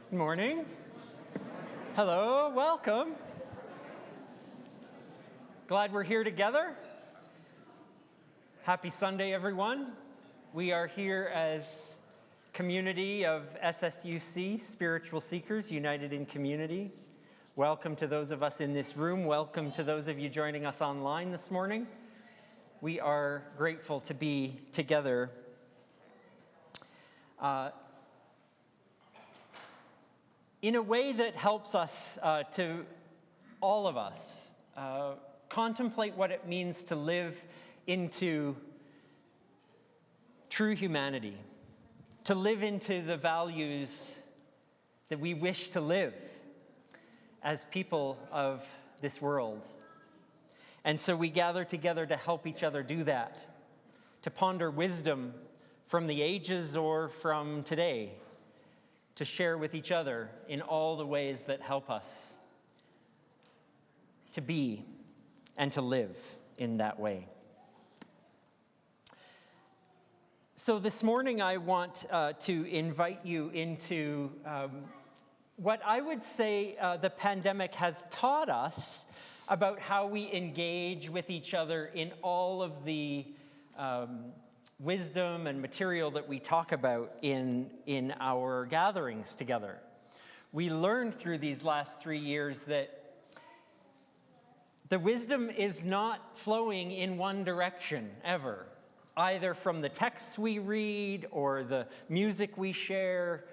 Good morning. Hello, welcome. Glad we're here together. Happy Sunday, everyone. We are here as community of SSUC, Spiritual Seekers United in Community. Welcome to those of us in this room. Welcome to those of you joining us online this morning. We are grateful to be together. In a way that helps us, to all of us, contemplate what it means to live into true humanity, to live into the values that we wish to live as people of this world. And so we gather together to help each other do that, to ponder wisdom from the ages or from today, to share with each other in all the ways that help us to be and to live in that way. So this morning I want to invite you into what I would say the pandemic has taught us about how we engage with each other in all of the wisdom and material that we talk about in our gatherings together. We learned through these last 3 years that the wisdom is not flowing in one direction ever, either from the texts we read or the music we share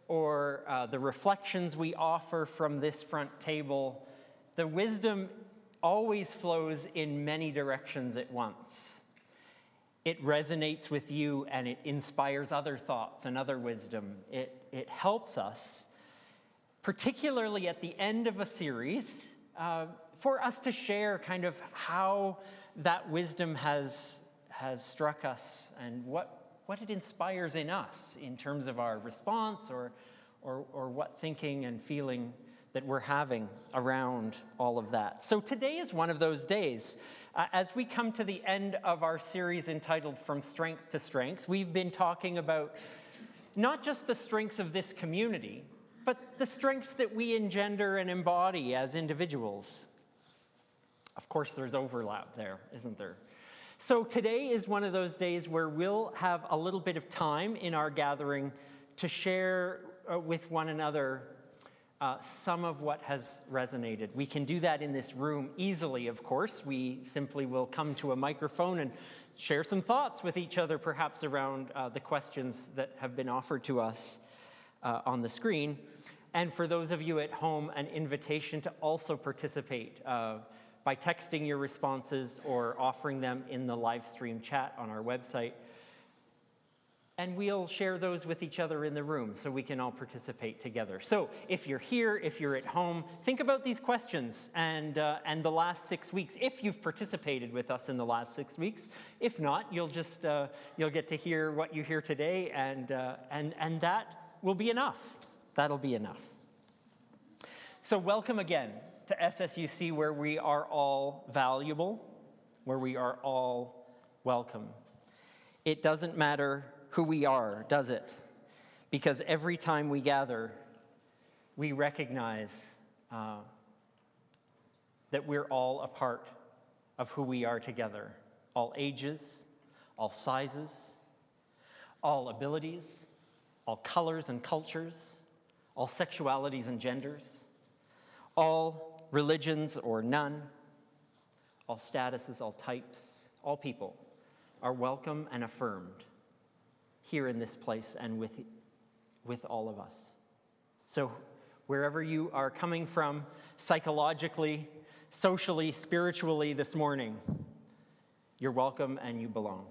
or the reflections we offer from this front table. The wisdom always flows in many directions at once. It resonates with you and it inspires other thoughts and other wisdom. It helps us, particularly at the end of a series, for us to share kind of how that wisdom has struck us and what it inspires in us in terms of our response or what thinking and feeling that we're having around all of that. So today is one of those days. As we come to the end of our series entitled From Strength to Strength, we've been talking about not just the strengths of this community, but the strengths that we engender and embody as individuals. Of course, there's overlap there, isn't there? So today is one of those days where we'll have a little bit of time in our gathering to share with one another some of what has resonated. We can do that in this room easily, of course. We simply will come to a microphone and share some thoughts with each other, perhaps around the questions that have been offered to us on the screen. And for those of you at home, an invitation to also participate by texting your responses or offering them in the live stream chat on our website. And we'll share those with each other in the room so we can all participate together. So if you're here, if you're at home, think about these questions and the last 6 weeks, if you've participated with us in the last 6 weeks. If not, you'll get to hear what you hear today, and that will be enough. That'll be enough. So welcome again to SSUC, where we are all valuable, where we are all welcome. It doesn't matter who we are, does it? Because every time we gather, we recognize that we're all a part of who we are together. All ages, all sizes, all abilities, all colors and cultures, all sexualities and genders, all religions or none, all statuses, all types, all people are welcome and affirmed here in this place and with all of us. So wherever you are coming from, psychologically, socially, spiritually this morning, you're welcome and you belong.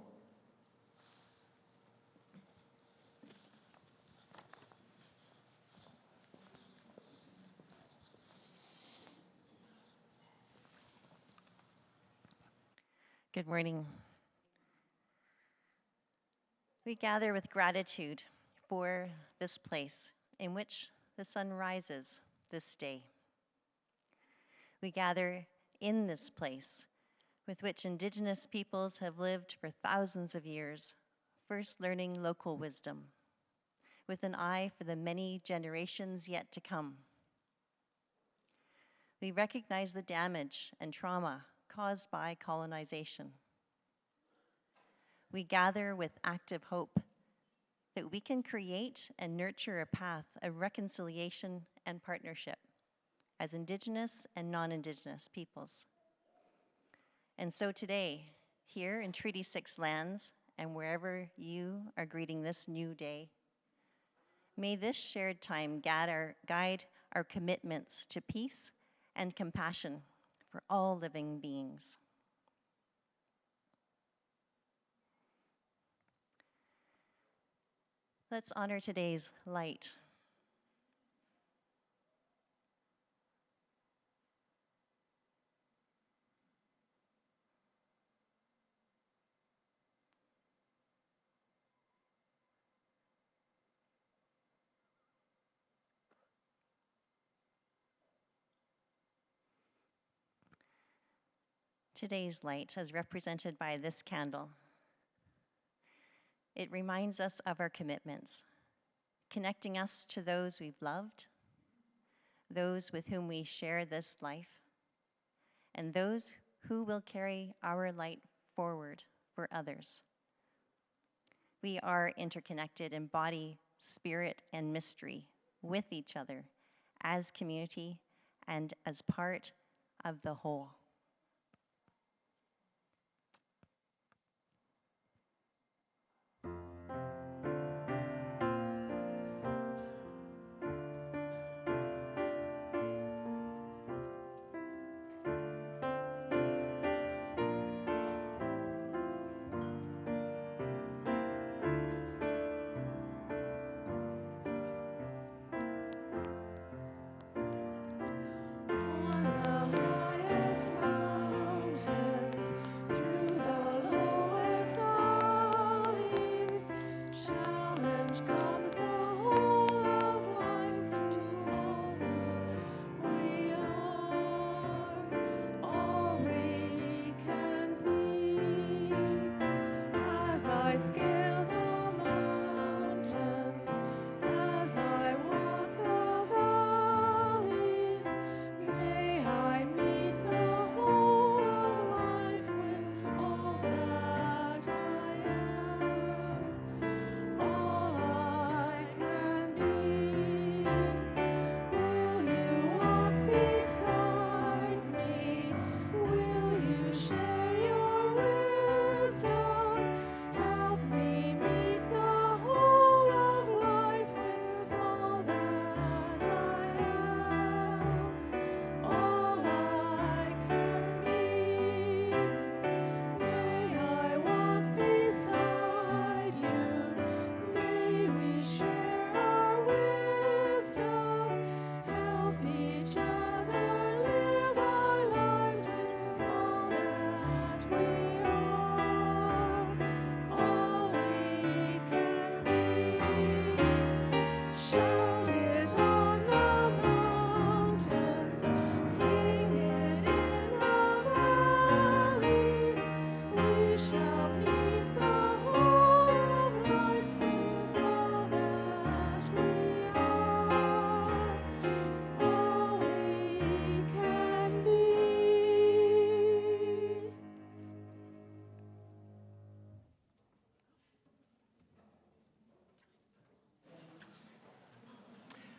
Good morning. We gather with gratitude for this place in which the sun rises this day. We gather in this place with which Indigenous peoples have lived for thousands of years, first learning local wisdom, with an eye for the many generations yet to come. We recognize the damage and trauma caused by colonization. We gather with active hope that we can create and nurture a path of reconciliation and partnership as Indigenous and non-Indigenous peoples. And so today, here in Treaty 6 lands, and wherever you are greeting this new day, may this shared time guide our commitments to peace and compassion for all living beings. Let's honor today's light. Today's light is represented by this candle. It reminds us of our commitments, connecting us to those we've loved, those with whom we share this life, and those who will carry our light forward for others. We are interconnected in body, spirit, and mystery with each other as community and as part of the whole.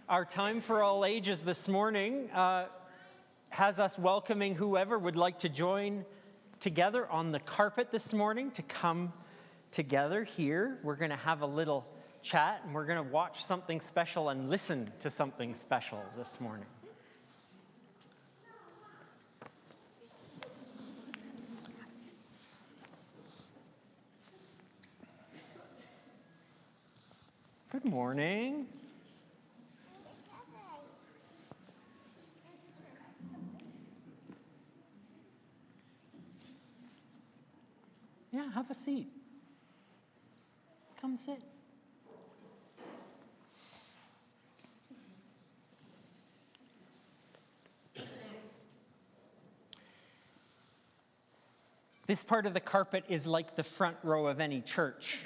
Our time for all ages this morning has us welcoming whoever would like to join together on the carpet this morning to come together here. We're going to have a little chat and we're going to watch something special and listen to something special this morning. Good morning. Yeah, have a seat. Come sit. This part of the carpet is like the front row of any church.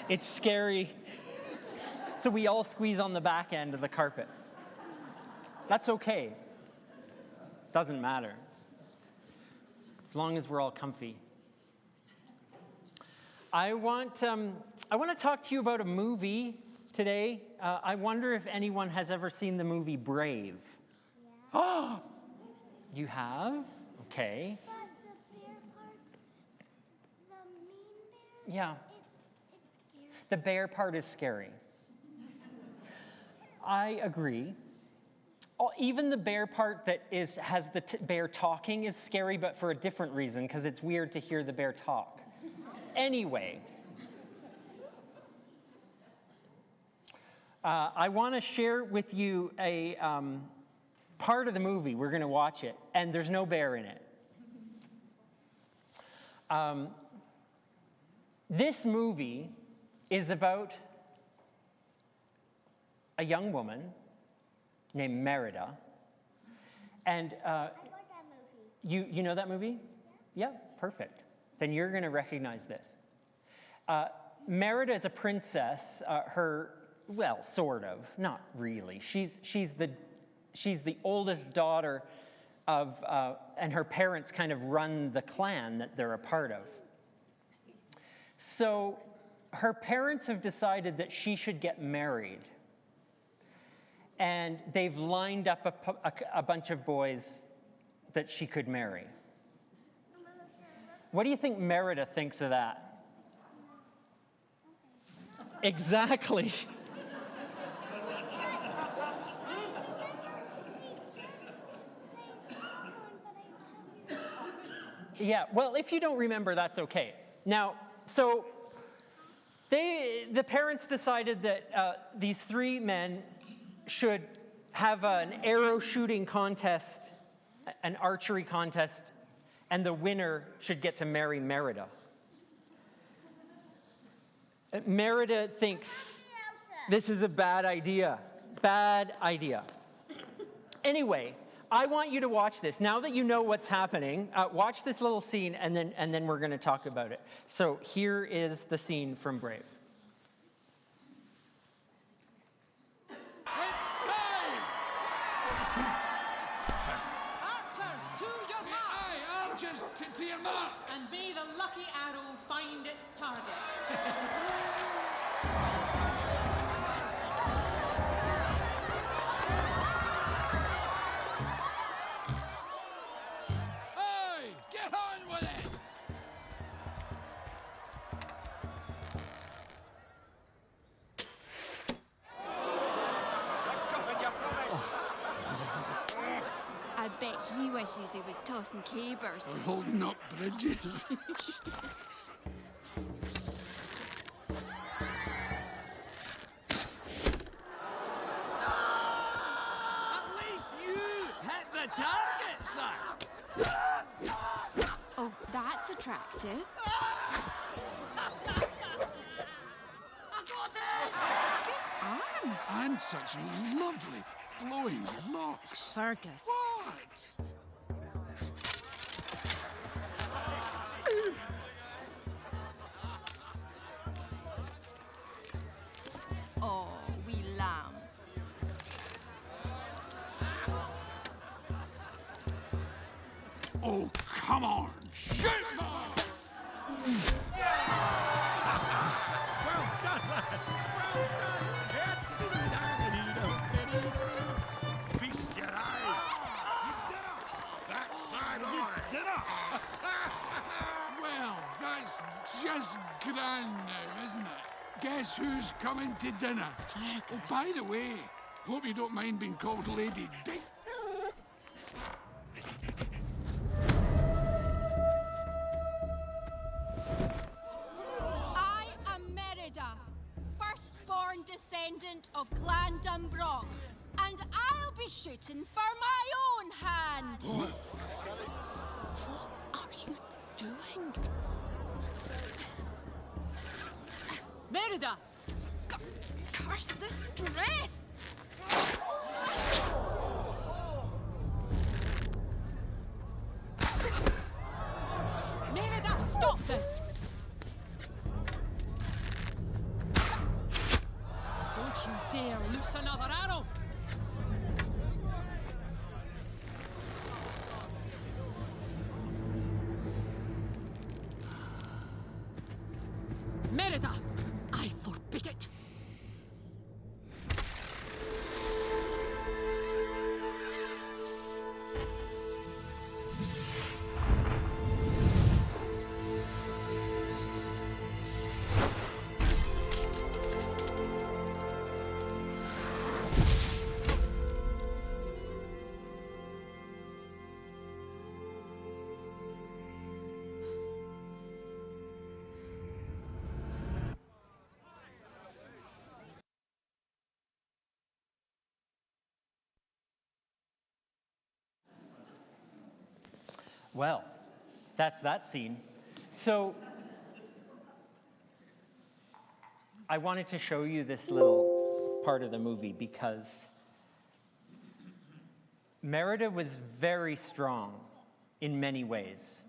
It's scary. So we all squeeze on the back end of the carpet. That's okay. Doesn't matter. As long as we're all comfy. I want to talk to you about a movie today. I wonder if anyone has ever seen the movie Brave. Yeah. Oh, you have? Okay. But the bear part, the mean bear, Yeah. it's scary. The bear part is scary. I agree. Even the bear part that has the bear talking is scary, but for a different reason, because it's weird to hear the bear talk. Anyway, I want to share with you a part of the movie. We're going to watch it, and there's no bear in it. This movie is about a young woman named Merida. And I like that movie. you know that movie? Yeah, perfect. Then you're going to recognize this. Merida is a princess. Well, sort of, not really. She's the oldest daughter of, and her parents kind of run the clan that they're a part of. So her parents have decided that she should get married. And they've lined up a bunch of boys that she could marry. What do you think Merida thinks of that? Exactly. Yeah, well, if you don't remember, that's okay. Now, so the parents decided that these three men should have an arrow shooting contest, an archery contest, and the winner should get to marry Merida. Merida thinks this is a bad idea. Bad idea. Anyway, I want you to watch this. Now that you know what's happening, watch this little scene, and then we're going to talk about it. So here is the scene from Brave. To your mark! And may the lucky arrow find its target. Hey, get on with it! I bet he wishes he was tossing cabers. Or holding up bridges. At least you hit the target, sir! Oh, that's attractive. Good arm. And such lovely flowing locks. Fergus. What? Oh, wee lamb. Oh, come on! Shoot! Well done, lad. Well done. Feast your eyes. That's right on. Well, that's just grand now, isn't it? Guess who's coming to dinner? Oh, by the way, hope you don't mind being called Lady Dick. I am Merida, firstborn descendant of Clan Dumbrock, and I'll be shooting for my own hand. What? What are you doing? Merida! Curse this dress! Merida, stop this! Merida, I forbid it. Well, that's that scene. So I wanted to show you this little part of the movie because Merida was very strong in many ways.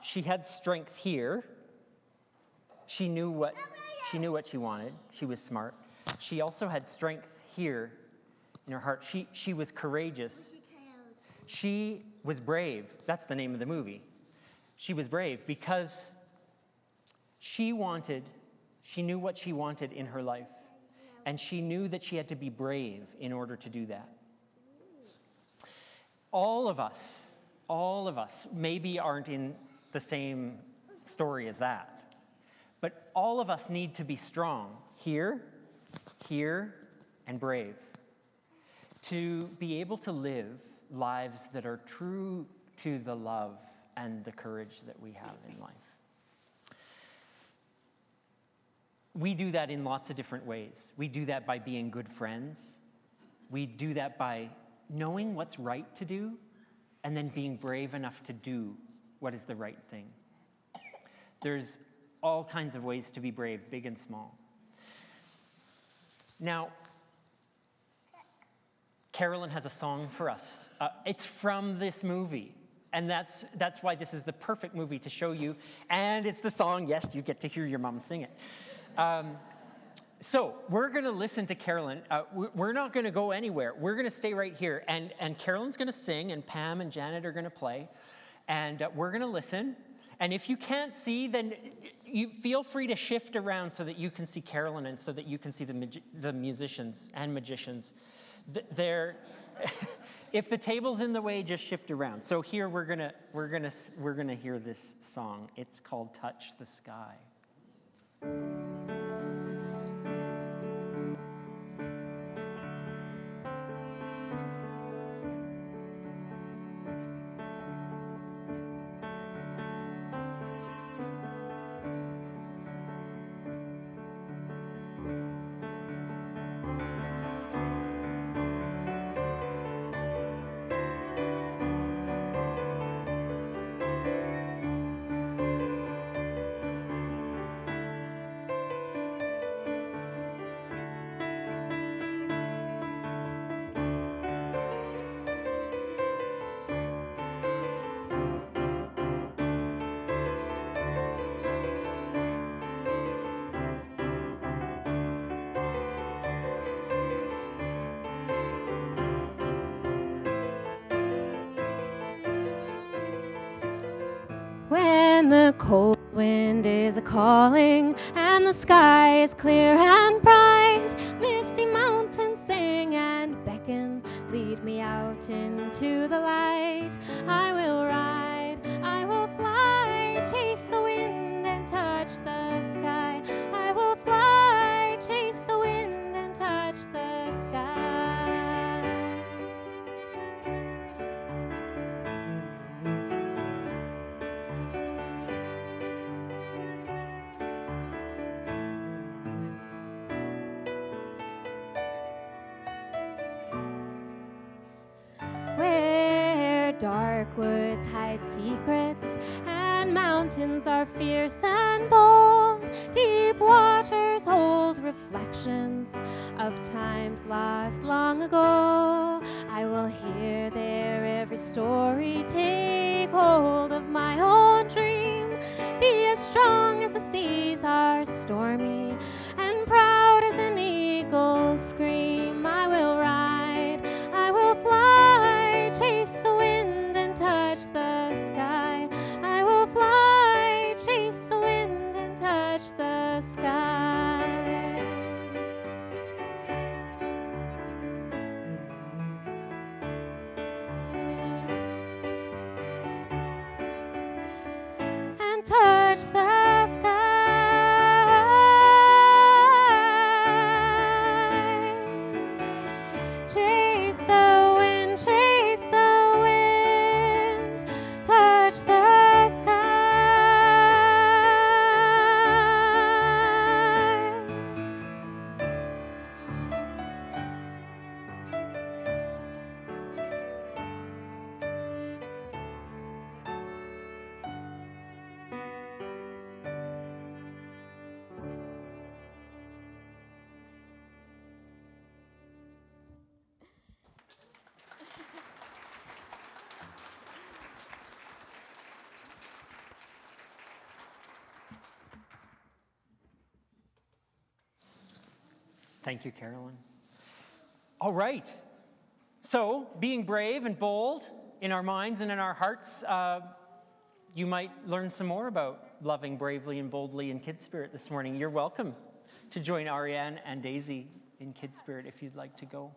She had strength here. She knew what she wanted. She was smart. She also had strength here in her heart. She was courageous. She was brave. That's the name of the movie. She was brave because she knew what she wanted in her life. And she knew that she had to be brave in order to do that. All of us maybe aren't in the same story as that. But all of us need to be strong here, and brave to be able to live lives that are true to the love and the courage that we have in life. We do that in lots of different ways. We do that by being good friends. We do that by knowing what's right to do and then being brave enough to do what is the right thing. There's all kinds of ways to be brave, big and small. Now, Carolyn has a song for us. It's from this movie, and that's why this is the perfect movie to show you. And it's the song, yes, you get to hear your mom sing it. So we're going to listen to Carolyn. We're not going to go anywhere. We're going to stay right here, and Carolyn's going to sing, and Pam and Janet are going to play, and we're going to listen. And if you can't see, then you feel free to shift around so that you can see Carolyn and so that you can see the musicians and magicians. If the table's in the way, just shift around. So here we're gonna hear this song. It's called "Touch the Sky." When the cold wind is a-calling and the sky is clear and bright, misty mountains sing and beckon, lead me out into the light. I will ride, I will fly, chase the wind and touch the sky. I will fly, chase the wind and touch the sky. Where dark woods hide secrets and mountains are fierce and bold, deep waters hold reflections of times lost long ago. I will hear their every story, take hold of my own dream, be as strong as the seas are stormy and proud as an eagle's scream. I will ride, I will fly, chase the wind and touch the sky. I will fly, chase the wind and touch touch the sky. And touch the sky. Chase the wind, chase the wind, touch the sky. Thank you, Carolyn. All right. So, being brave and bold in our minds and in our hearts, you might learn some more about loving bravely and boldly in Kids Spirit this morning. You're welcome to join Ariane and Daisy in Kids Spirit if you'd like to go.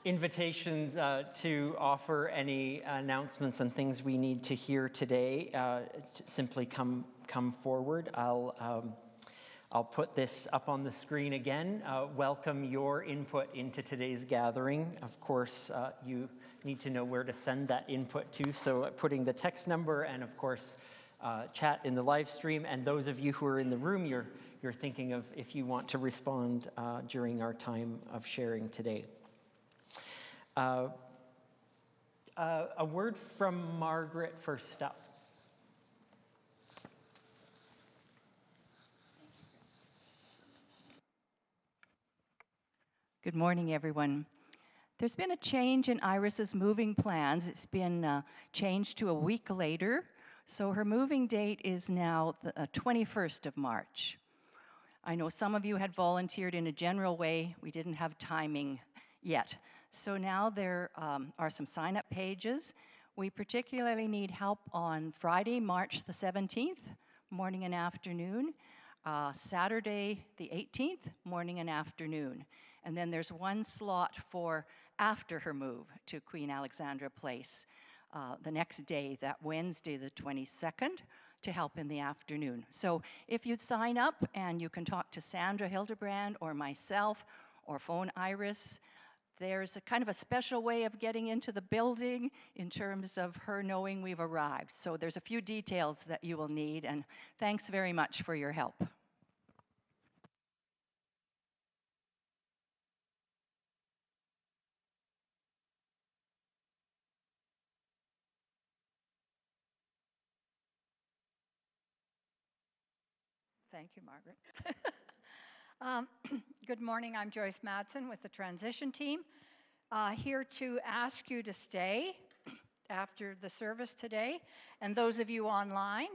Invitations to offer any announcements and things we need to hear today, simply come forward. I'll put this up on the screen again. Welcome your input into today's gathering. Of course, you need to know where to send that input to, so putting the text number and, of course, chat in the live stream. And those of you who are in the room, you're thinking of if you want to respond during our time of sharing today. A word from Margaret first up. Good morning, everyone. There's been a change in Iris's moving plans. It's been changed to a week later, so her moving date is now the 21st of March. I know some of you had volunteered in a general way. We didn't have timing yet. So now there are some sign-up pages. We particularly need help on Friday, March the 17th, morning and afternoon, Saturday the 18th, morning and afternoon. And then there's one slot for after her move to Queen Alexandra Place, the next day, that Wednesday the 22nd, to help in the afternoon. So if you'd sign up, and you can talk to Sandra Hildebrand or myself or phone Iris, there's a kind of a special way of getting into the building in terms of her knowing we've arrived. So there's a few details that you will need, and thanks very much for your help. Thank you, Margaret. Good morning, I'm Joyce Madsen with the transition team, here to ask you to stay after the service today. And those of you online,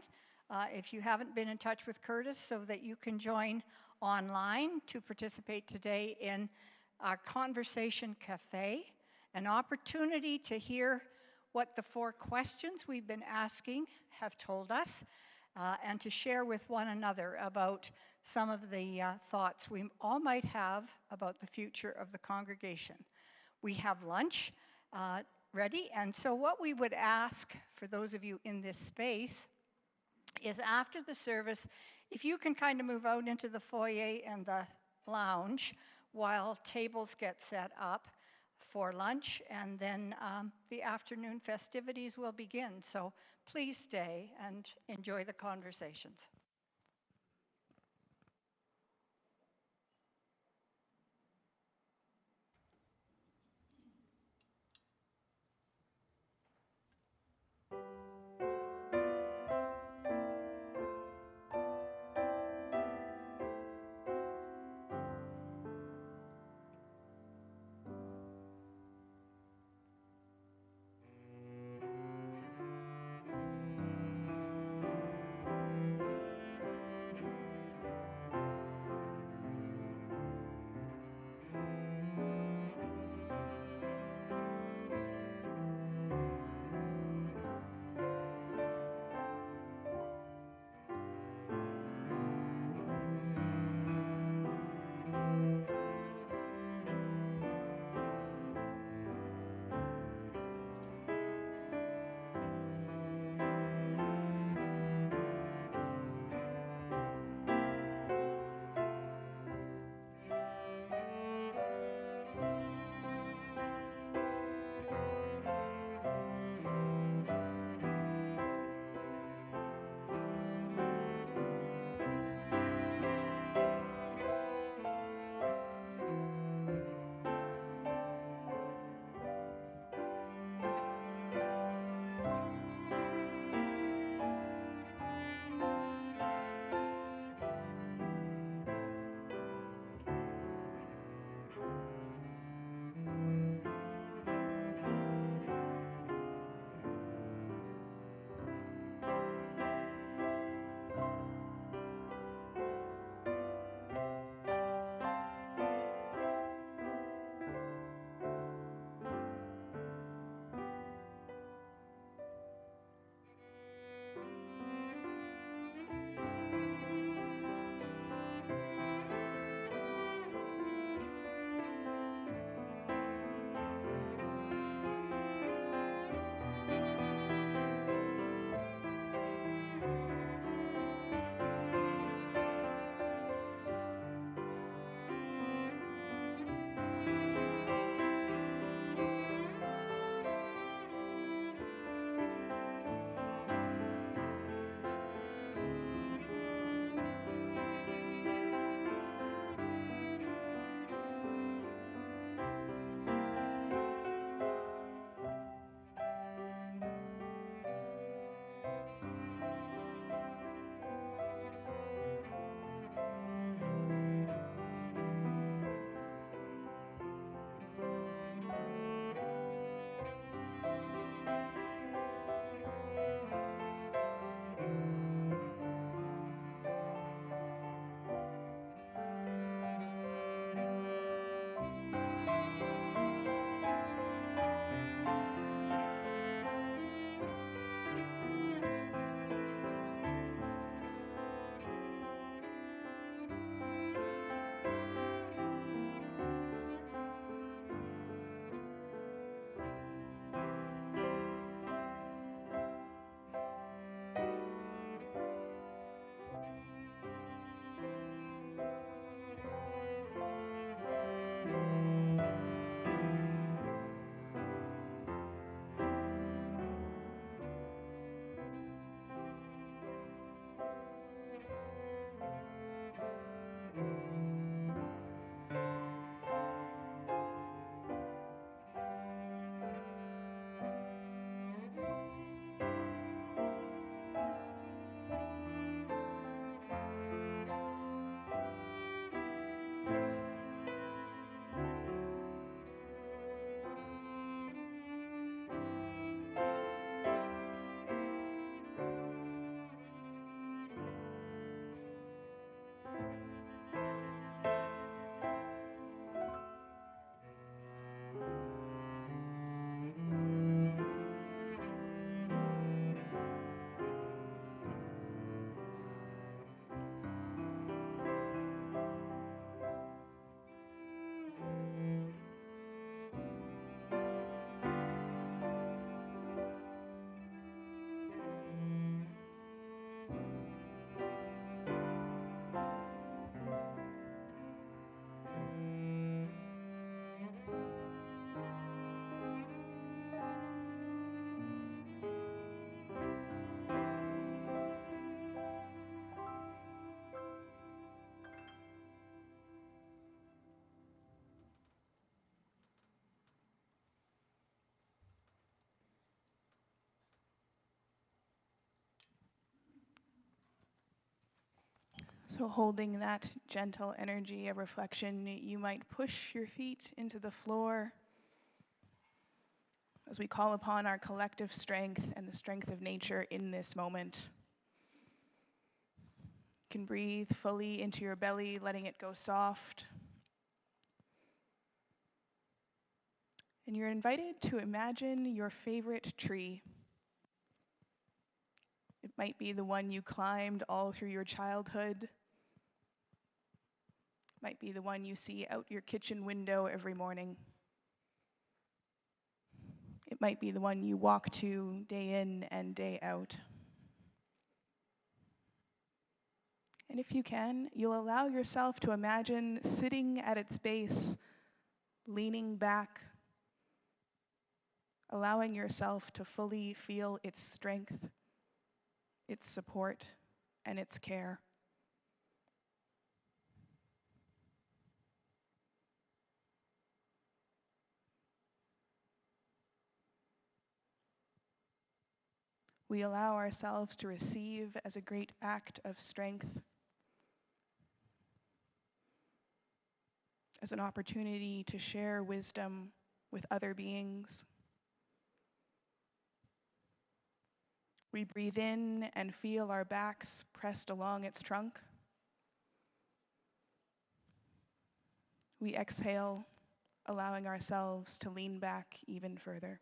if you haven't been in touch with Curtis, so that you can join online to participate today in our Conversation Cafe, an opportunity to hear what the 4 questions we've been asking have told us, and to share with one another about some of the thoughts we all might have about the future of the congregation. We have lunch ready, and so what we would ask for those of you in this space is, after the service, if you can kind of move out into the foyer and the lounge while tables get set up for lunch, and then the afternoon festivities will begin. So please stay and enjoy the conversations. So, holding that gentle energy of reflection, you might push your feet into the floor as we call upon our collective strength and the strength of nature in this moment. You can breathe fully into your belly, letting it go soft. And you're invited to imagine your favorite tree. It might be the one you climbed all through your childhood. It might be the one you see out your kitchen window every morning. It might be the one you walk to day in and day out. And if you can, you'll allow yourself to imagine sitting at its base, leaning back, allowing yourself to fully feel its strength, its support, and its care. We allow ourselves to receive as a great act of strength, as an opportunity to share wisdom with other beings. We breathe in and feel our backs pressed along its trunk. We exhale, allowing ourselves to lean back even further.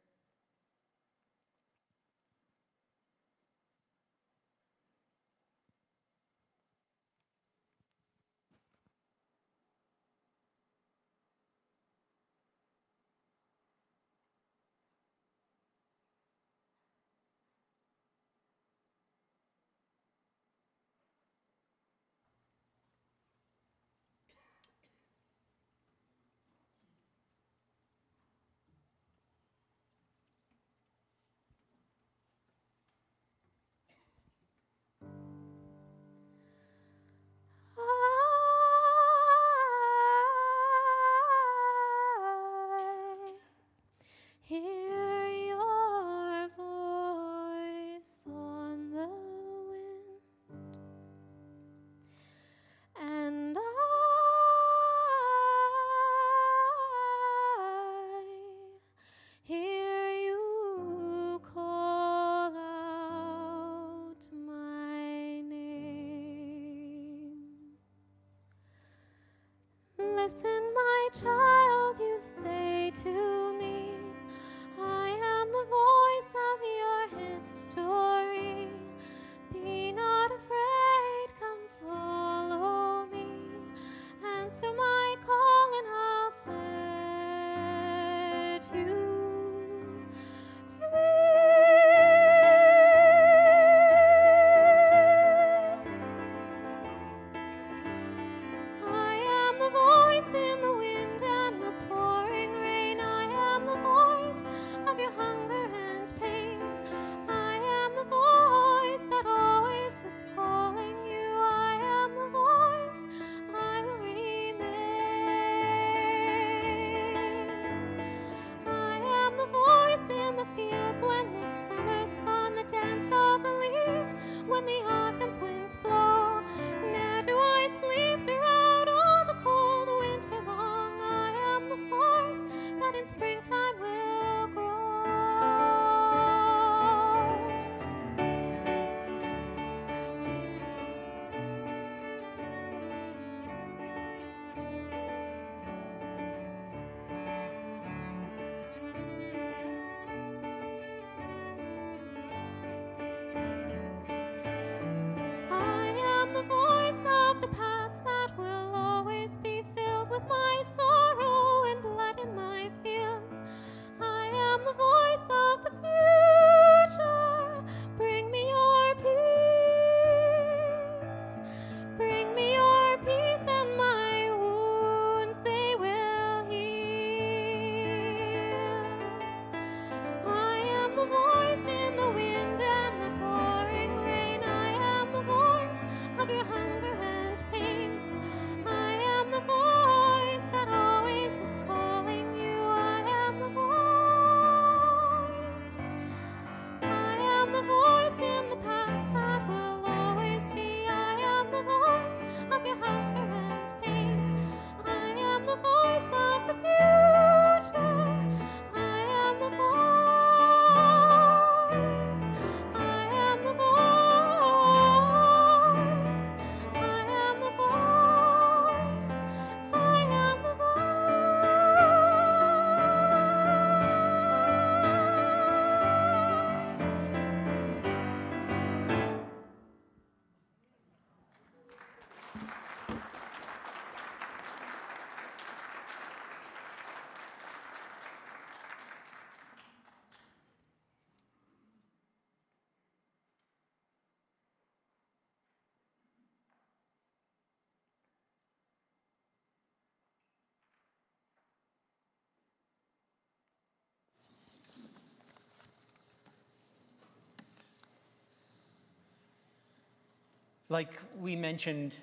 like we mentioned,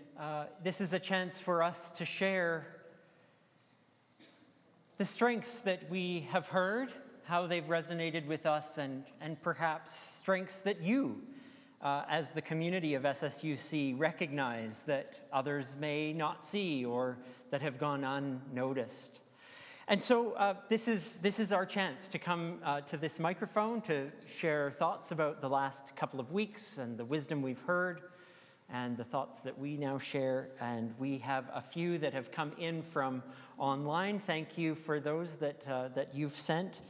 this is a chance for us to share the strengths that we have heard, how they've resonated with us, and perhaps strengths that you, as the community of SSUC, recognize that others may not see or that have gone unnoticed. And so this is our chance to come to this microphone to share thoughts about the last couple of weeks and the wisdom we've heard and the thoughts that we now share. And we have a few that have come in from online. Thank you for those that you've sent.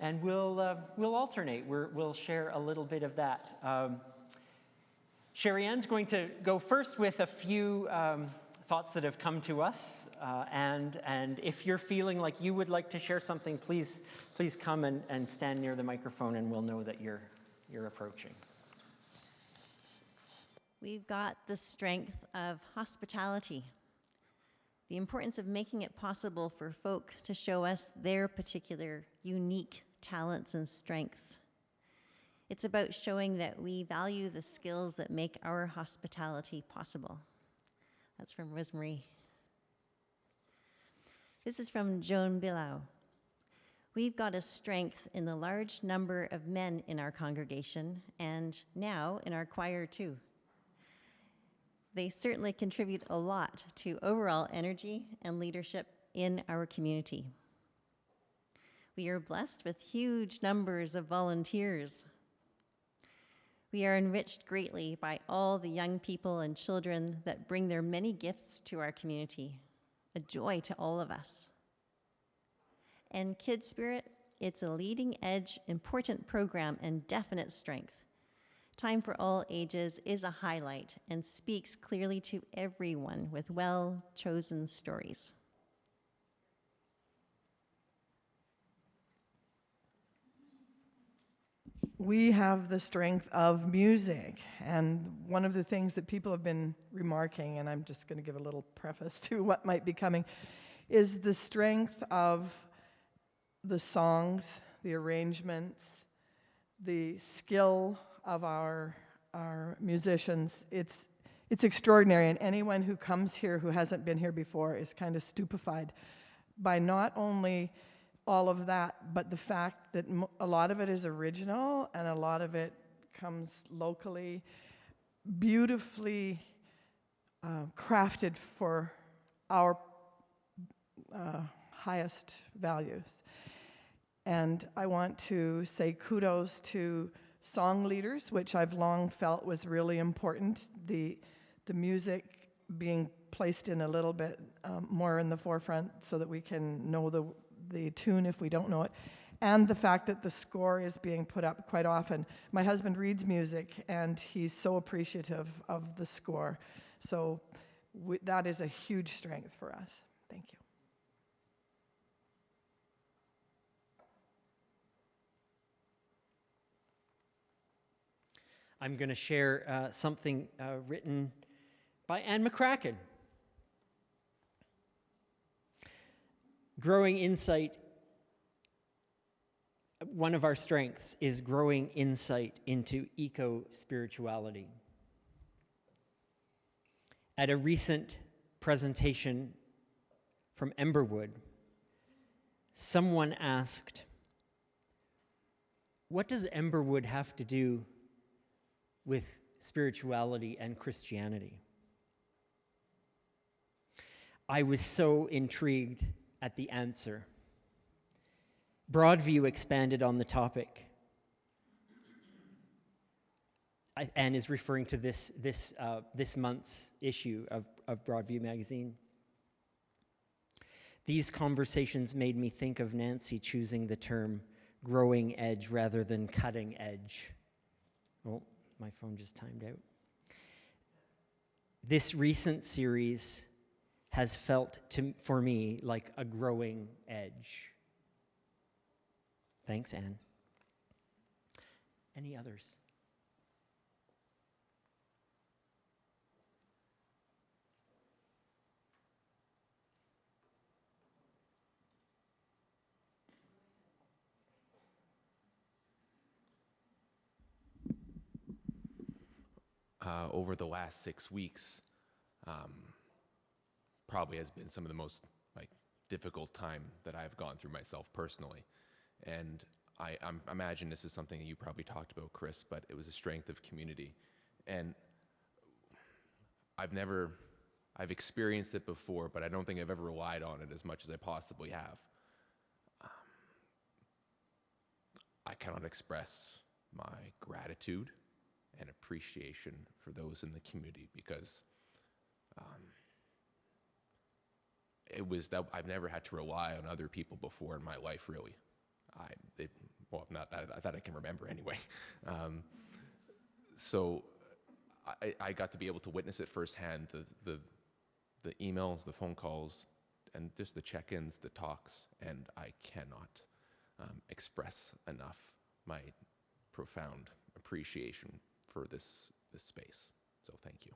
And we'll alternate. We'll share a little bit of that. Sherry Ann's going to go first with a few thoughts that have come to us. And if you're feeling like you would like to share something, please come and stand near the microphone, and we'll know that you're approaching. We've got the strength of hospitality, the importance of making it possible for folk to show us their particular unique talents and strengths. It's about showing that we value the skills that make our hospitality possible. That's from Rosemary. This is from Joan Billau. We've got a strength in the large number of men in our congregation, and now in our choir too. They certainly contribute a lot to overall energy and leadership in our community. We are blessed with huge numbers of volunteers. We are enriched greatly by all the young people and children that bring their many gifts to our community, a joy to all of us. And Kid Spirit, it's a leading edge, important program and definite strength. Time for All Ages is a highlight and speaks clearly to everyone with well-chosen stories. We have the strength of music, and one of the things that people have been remarking, and I'm just going to give a little preface to what might be coming, is the strength of the songs, the arrangements, the skill of our musicians. It's extraordinary, and anyone who comes here who hasn't been here before is kind of stupefied by not only all of that, but the fact that a lot of it is original and a lot of it comes locally, beautifully crafted for our highest values. And I want to say kudos to song leaders, which I've long felt was really important. The music being placed in a little bit more in the forefront so that we can know the tune if we don't know it. And the fact that the score is being put up quite often. My husband reads music, and he's so appreciative of the score. So that is a huge strength for us. Thank you. I'm going to share something written by Anne McCracken. Growing insight, one of our strengths is growing insight into eco-spirituality. At a recent presentation from Emberwood, someone asked, "What does Emberwood have to do with spirituality and Christianity?" I was so intrigued at the answer. Broadview expanded on the topic and is referring to this month's issue of Broadview magazine. These conversations made me think of Nancy choosing the term growing edge rather than cutting edge. Oh, my phone just timed out. This recent series has felt for me like a growing edge. Thanks, Anne. Any others? over the last 6 weeks probably has been some of the most difficult time that I've gone through myself personally. And I imagine this is something that you probably talked about, Chris, but it was a strength of community. And I've experienced it before, but I don't think I've ever relied on it as much as I possibly have. I cannot express my gratitude and appreciation for those in the community, because I've never had to rely on other people before in my life, really. Not that I can remember anyway. So I got to be able to witness it firsthand, the emails, the phone calls, and just the check-ins, the talks, and I cannot express enough my profound appreciation for this space. So thank you.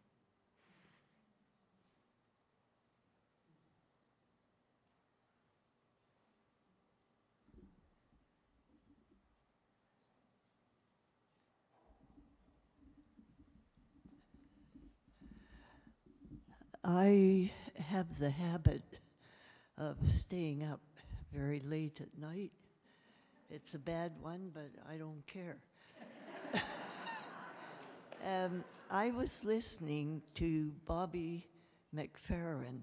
I have the habit of staying up very late at night. It's a bad one, but I don't care. I was listening to Bobby McFerrin,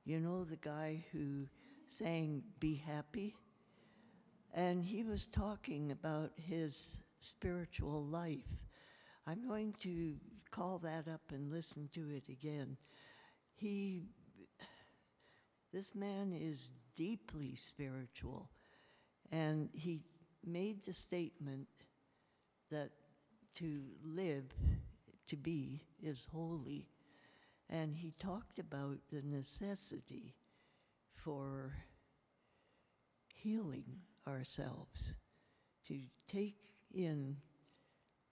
you know, the guy who sang Be Happy? And he was talking about his spiritual life. I'm going to call that up and listen to it again. This man is deeply spiritual, and he made the statement that to live, to be, is holy. And he talked about the necessity for healing ourselves, to take in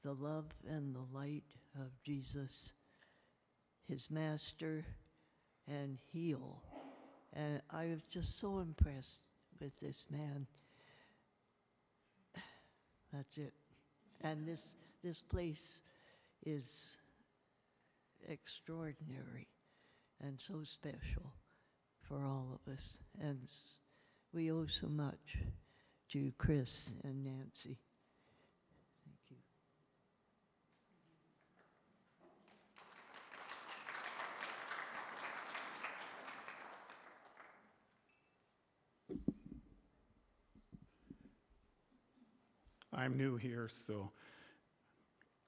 the love and the light of Jesus, his master, and heal. And I was just so impressed with this man. That's it. And this place is extraordinary and so special for all of us. And we owe so much to Chris and Nancy. Thank you. I'm new here, so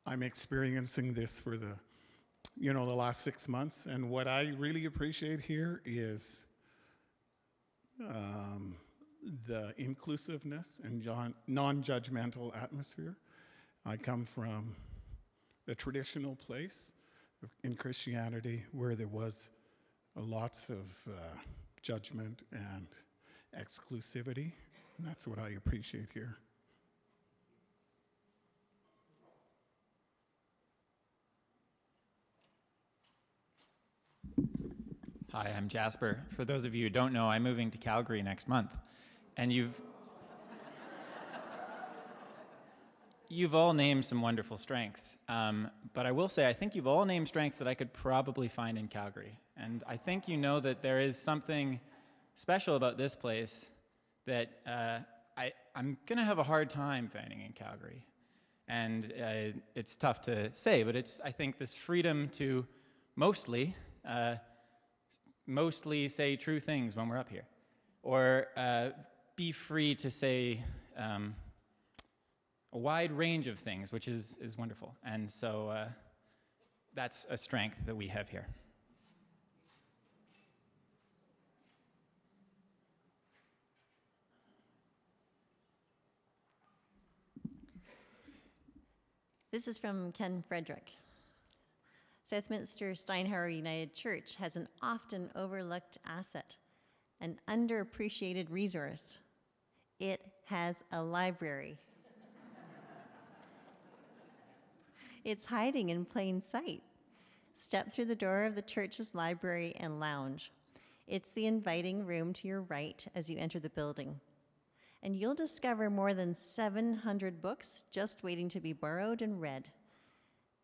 I'm experiencing this for the last 6 months. And what I really appreciate here is the inclusiveness and non-judgmental atmosphere. I come from a traditional place in Christianity where there was lots of judgment and exclusivity, and that's what I appreciate here. Hi, I'm Jasper. For those of you who don't know, I'm moving to Calgary next month. And you've all named some wonderful strengths. But I will say, I think you've all named strengths that I could probably find in Calgary. And I think you know that there is something special about this place that I'm going to have a hard time finding in Calgary. And it's tough to say, but I think this freedom to mostly say true things when we're up here, or be free to say a wide range of things, which is wonderful. And so that's a strength that we have here. This is from Ken Frederick. Southminster Steinhauer United Church has an often overlooked asset, an underappreciated resource. It has a library. It's hiding in plain sight. Step through the door of the church's library and lounge. It's the inviting room to your right as you enter the building. And you'll discover more than 700 books just waiting to be borrowed and read.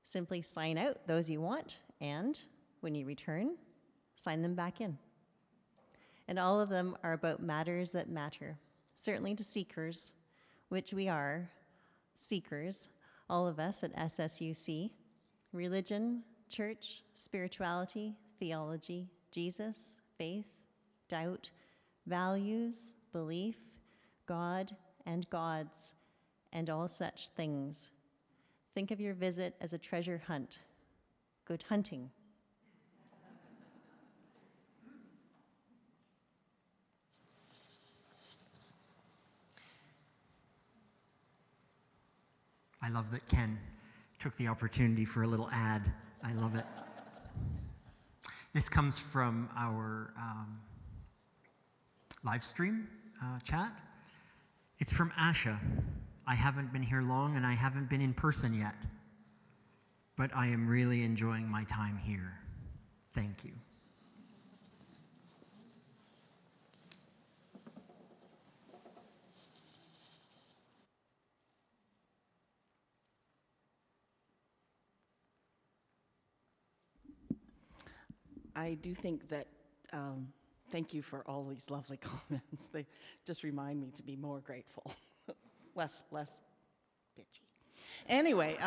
Simply sign out those you want, and when you return, sign them back in. And all of them are about matters that matter, certainly to seekers, which we are, seekers, all of us at SSUC, religion, church, spirituality, theology, Jesus, faith, doubt, values, belief, God and gods, and all such things. Think of your visit as a treasure hunt. Good hunting. I love that Ken took the opportunity for a little ad. I love it. This comes from our live stream chat. It's from Asha. I haven't been here long and I haven't been in person yet, but I am really enjoying my time here. Thank you. I do think that, thank you for all these lovely comments. They just remind me to be more grateful, less bitchy. Anyway,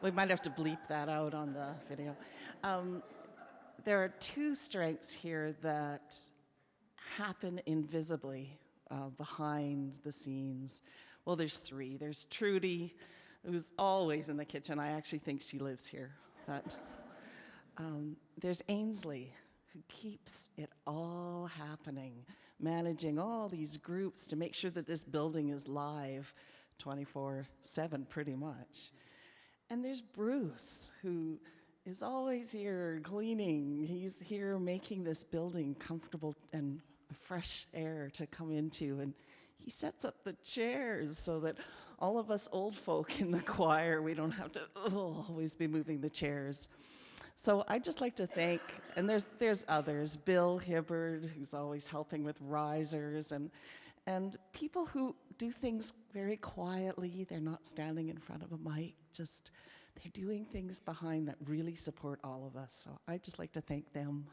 we might have to bleep that out on the video. There are two strengths here that happen invisibly behind the scenes. Well, there's three. There's Trudy, who's always in the kitchen. I actually think she lives here. There's Ainsley, who keeps it all happening, managing all these groups to make sure that this building is live 24/7 pretty much. And there's Bruce, who is always here cleaning. He's here making this building comfortable and fresh air to come into. And he sets up the chairs so that all of us old folk in the choir, we don't have to always be moving the chairs. So I'd just like to thank, and there's others, Bill Hibbard, who's always helping with risers, and people who do things very quietly. They're not standing in front of a mic, just they're doing things behind that really support all of us. So I'd just like to thank them.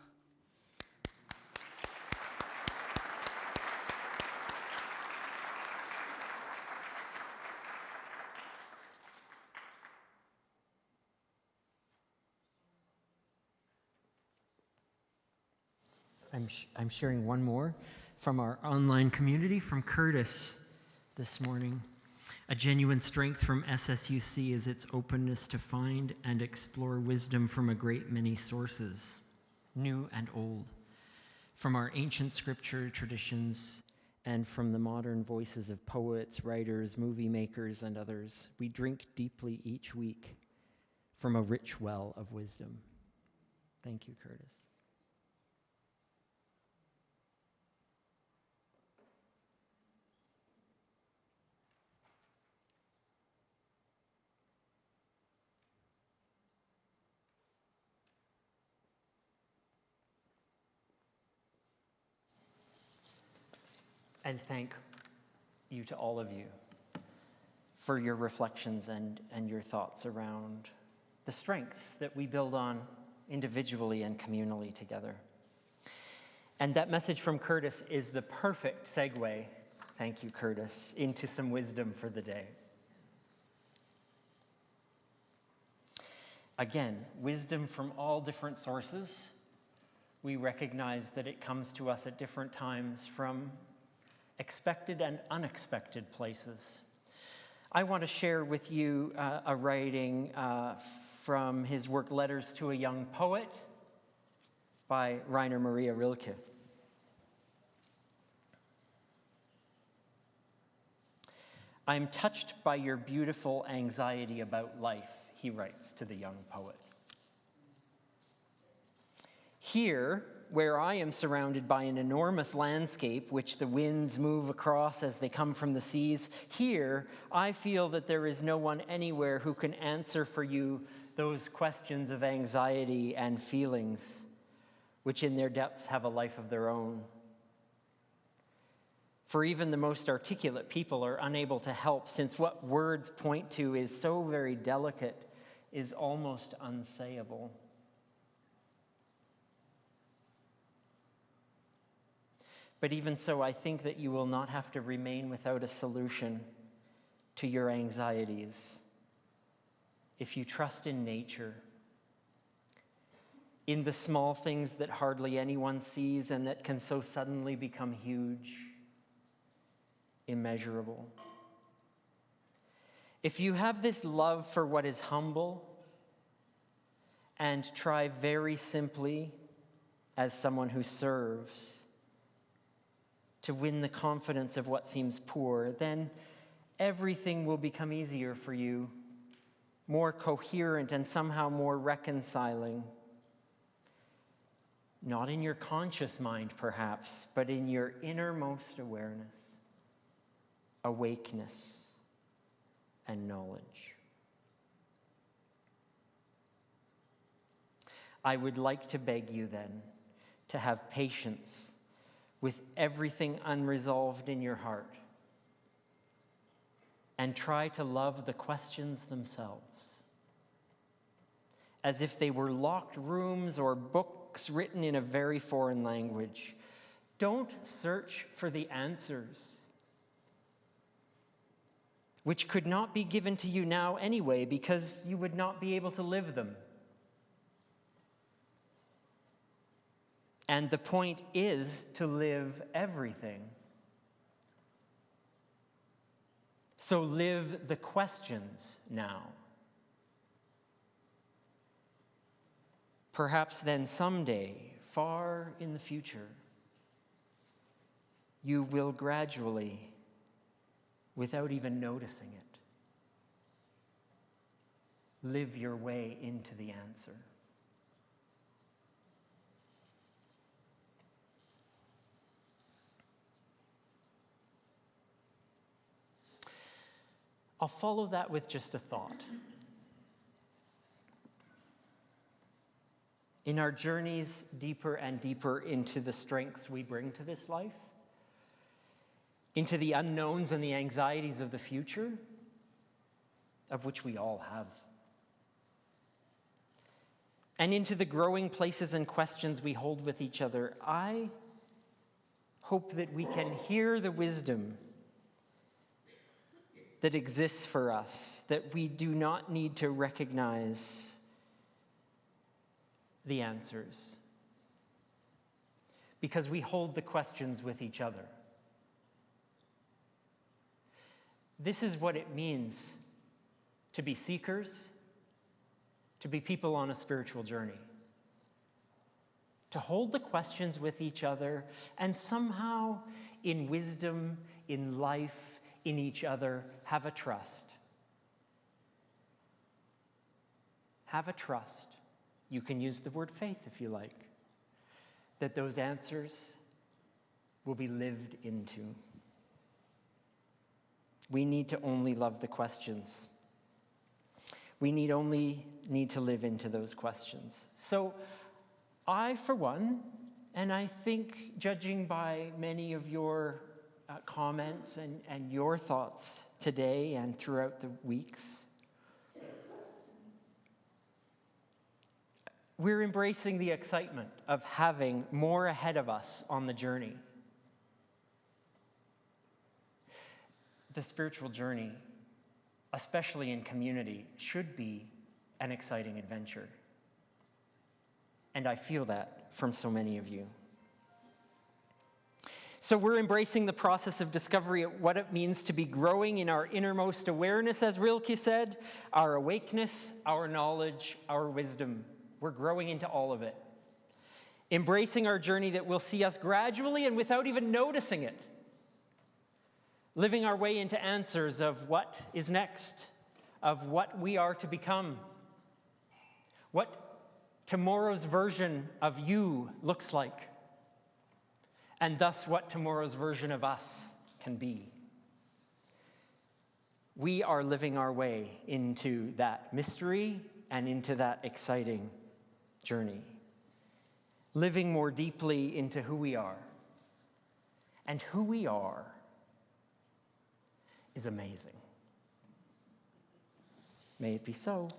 I'm sharing one more from our online community, from Curtis this morning. A genuine strength from SSUC is its openness to find and explore wisdom from a great many sources, new and old, from our ancient scripture traditions and from the modern voices of poets, writers, movie makers, and others. We drink deeply each week from a rich well of wisdom. Thank you, Curtis. And thank you to all of you for your reflections and your thoughts around the strengths that we build on individually and communally together. And that message from Curtis is the perfect segue, thank you, Curtis, into some wisdom for the day. Again, wisdom from all different sources. We recognize that it comes to us at different times from expected and unexpected places. I want to share with you a writing from his work Letters to a Young Poet by Rainer Maria Rilke. I'm touched by your beautiful anxiety about life, he writes to the young poet. Here, where I am surrounded by an enormous landscape which the winds move across as they come from the seas, here I feel that there is no one anywhere who can answer for you those questions of anxiety and feelings, which in their depths have a life of their own. For even the most articulate people are unable to help, since what words point to is so very delicate, is almost unsayable. But even so, I think that you will not have to remain without a solution to your anxieties if you trust in nature, in the small things that hardly anyone sees and that can so suddenly become huge, immeasurable. If you have this love for what is humble and try very simply, as someone who serves, to win the confidence of what seems poor, then everything will become easier for you, more coherent and somehow more reconciling. Not in your conscious mind, perhaps, but in your innermost awareness, awakeness, and knowledge. I would like to beg you then to have patience with everything unresolved in your heart and try to love the questions themselves as if they were locked rooms or books written in a very foreign language. Don't search for the answers, which could not be given to you now anyway, because you would not be able to live them. And the point is to live everything. So live the questions now. Perhaps then someday, far in the future, you will gradually, without even noticing it, live your way into the answer. I'll follow that with just a thought. In our journeys deeper and deeper into the strengths we bring to this life, into the unknowns and the anxieties of the future, of which we all have, and into the growing places and questions we hold with each other, I hope that we can hear the wisdom that exists for us, that we do not need to recognize the answers, because we hold the questions with each other. This is what it means to be seekers, to be people on a spiritual journey. To hold the questions with each other and somehow in wisdom, in life, in each other, have a trust. Have a trust. You can use the word faith if you like, that those answers will be lived into. We need to only love the questions. We only need to live into those questions. So I, for one, and I think judging by many of your comments and your thoughts today and throughout the weeks, we're embracing the excitement of having more ahead of us on the journey. The spiritual journey, especially in community, should be an exciting adventure. And I feel that from so many of you. So we're embracing the process of discovery of what it means to be growing in our innermost awareness, as Rilke said, our awakeness, our knowledge, our wisdom. We're growing into all of it. Embracing our journey that will see us gradually and without even noticing it, living our way into answers of what is next, of what we are to become, what tomorrow's version of you looks like, and thus what tomorrow's version of us can be. We are living our way into that mystery and into that exciting journey, living more deeply into who we are and who we are is amazing. May it be so.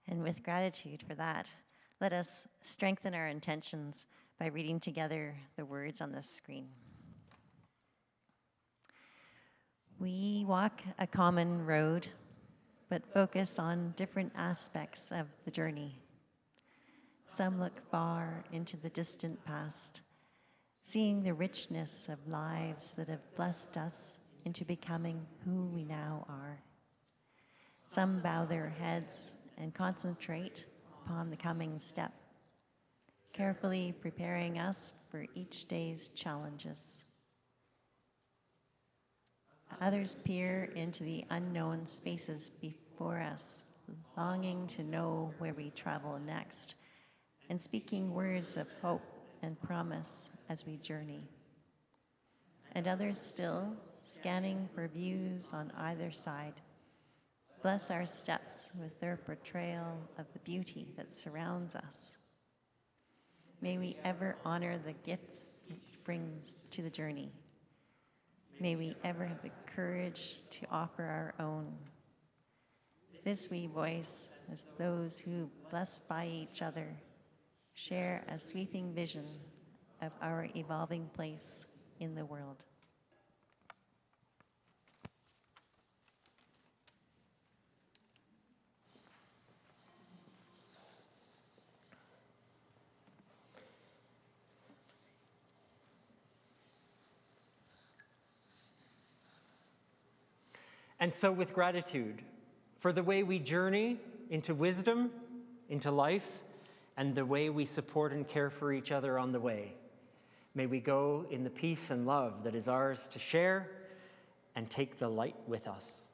And with gratitude for that, let us strengthen our intentions by reading together the words on the screen. We walk a common road, but focus on different aspects of the journey. Some look far into the distant past, seeing the richness of lives that have blessed us into becoming who we now are. Some bow their heads and concentrate upon the coming step, carefully preparing us for each day's challenges. Others peer into the unknown spaces before us, longing to know where we travel next, and speaking words of hope and promise as we journey. And others still, scanning for views on either side, bless our steps with their portrayal of the beauty that surrounds us. May we ever honor the gifts it brings to the journey. May we ever have the courage to offer our own. This we voice as those who, blessed by each other, share a sweeping vision of our evolving place in the world. And so with gratitude for the way we journey into wisdom, into life, and the way we support and care for each other on the way, may we go in the peace and love that is ours to share and take the light with us.